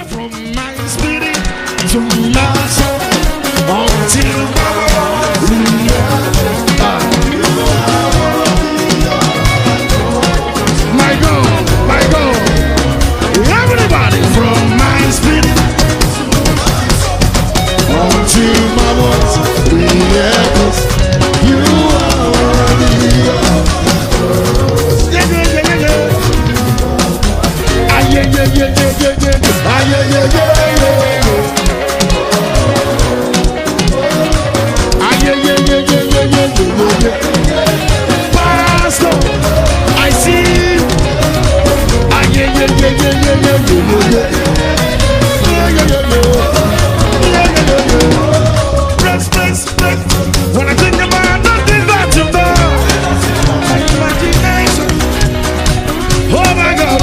from my spirit to my soul until my God, my God. Everybody from my spirit until my voice re-echoes. You are worthy. Yeah, yeah, yeah, yeah, yeah. Ah, yeah, yeah, yeah, yeah, yeah, yeah. Ah, yeah, yeah, yeah, yeah, yeah. Ah, yeah, yeah, yeah, yeah, yeah, yeah, yeah, yeah. Pastor, I see you. Ah, yeah, yeah, yeah, yeah, yeah, yeah, yeah, yeah. Yeah, yeah, yeah, yeah. Yeah, yeah, yeah, yeah. Press, press, press. When I think about nothing that you've done, my imagination. Oh my God.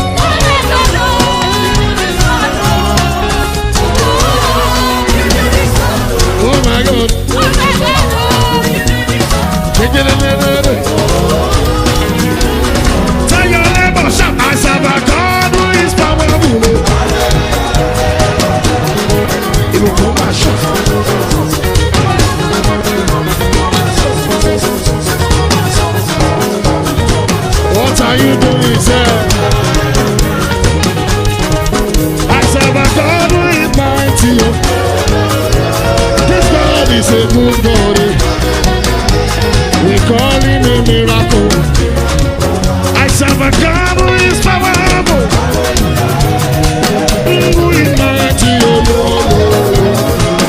Oh my God. Tell your neighbor, shout, I serve a God who is powerful. It will come and shout. What are you doing, sir? I serve a God who is mighty. This God is a good God. We call him a miracle. I serve a God who is powerful. Who is mighty.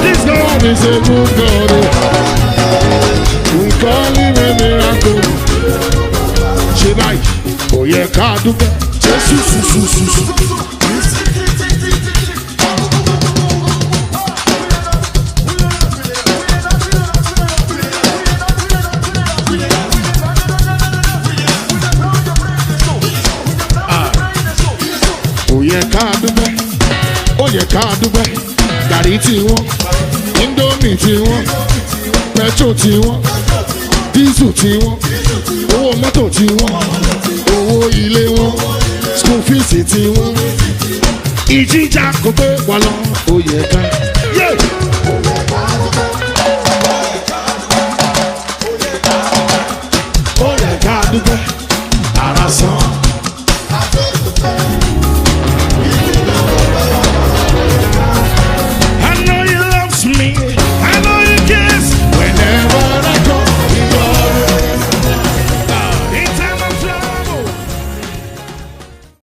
This God is a good God. We call him a miracle. Shibai, oh yeah, God do that. Jesus, oh yeah, God do that. Oh yeah, God do that. Gàrí tí wọ́n, Indomie tí wọ́n, petrol tí wọ́n, diesel tí wọ́n, owó mọ́tò tí wọ́n, owó ilé wọn, school fees tí wọ́n. Ìjìjà kò gbé wa lọ, ó yẹ ká.